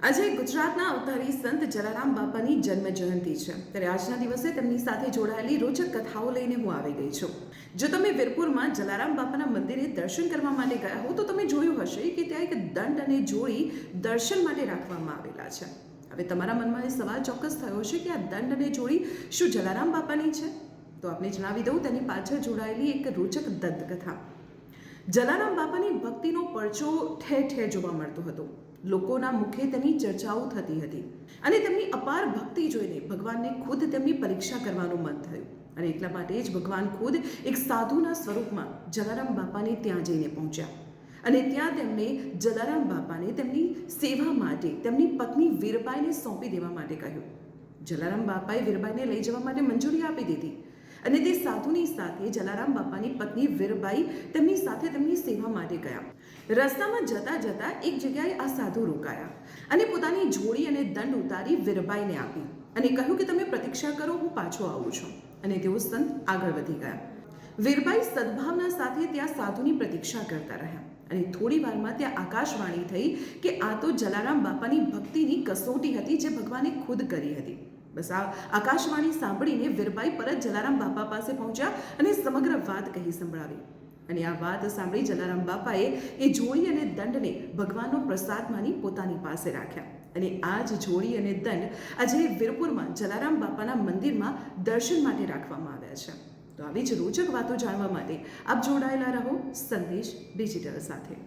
આજે ગુજરાતના અવતારી સંત જલારામ બાપાની જન્મ જયંતિ છે, ત્યારે આજના દિવસે તેમની સાથે જોડાયેલી રોચક કથાઓ લઈને હું આવી ગઈ છું. જો તમે વીરપુરમાં જલારામ બાપાના મંદિરે દર્શન કરવા માટે ગયા હો તો તમે જોયું હશે કે ત્યાં એક દંડ અને જોડી દર્શન માટે રાખવામાં આવેલા છે. હવે તમારા મનમાં એ સવાલ ચોક્કસ થયો છે કે આ દંડ અને જોડી શું જલારામ બાપાની છે? તો આપને જણાવી દઉં તેની પાછળ જોડાયેલી એક રોચક દંતકથા. જલારામ બાપાની ભક્તિનો પરચો ઠેર ઠેર જોવા મળતો હતો. લોકોના મુખે તેની ચર્ચાઓ થતી હતી અને તેમની અપાર ભક્તિ જોઈને ભગવાનને ખુદ તેમની પરીક્ષા કરવાનું મન થયું અને એટલા માટે જ ભગવાન ખુદ એક સાધુના સ્વરૂપમાં જલારામ બાપાને ત્યાં જઈને પહોંચ્યા અને ત્યાં તેમણે જલારામ બાપાને તેમની સેવા માટે તેમની પત્ની વીરબાઈને સોંપી દેવા માટે કહ્યું. જલારામ બાપાએ વીરબાઈને લઈ જવા માટે મંજૂરી આપી દીધી અને તે સાધુની સાથે જલારામ બાપાની પત્ની વીરબાઈ તેમની સાથે તેમની સેવા માટે ગયા. રસ્તામાં જતા જતા એક જગ્યાએ આ સાધુ રોકાયા અને પોતાની જોડી અને દંડ ઉતારી વીરબાઈને આપી અને કહ્યું કે તમે પ્રતીક્ષા કરો, હું પાછો આવું છું. અને તેઓ સંત આગળ વધી ગયા. વીરબાઈ સદભાવના સાથે ત્યાં સાધુની પ્રતીક્ષા કરતા રહ્યા અને થોડી વારમાં ત્યાં આકાશવાણી થઈ કે આ તો જલારામ બાપાની ભક્તિની કસોટી હતી જે ભગવાને ખુદ કરી હતી. બસ આ આકાશવાણી સાંભળીને વીરબાઈ પરત જલારામ બાપા પાસે પહોંચ્યા અને સમગ્ર વાત કહી સંભળાવી. અને આ વાત સાંભળી જલારામ બાપાએ એ જોડી અને દંડને ભગવાનનો પ્રસાદ માની પોતાની પાસે રાખ્યા અને આ જ જોડી અને દંડ આજે વીરપુરમાં જલારામ બાપાના મંદિરમાં દર્શન માટે રાખવામાં આવ્યા છે. તો આવી જ રોચક વાતો જાણવા માટે આપ જોડાયેલા રહો સંદેશ ડિજિટલ સાથે.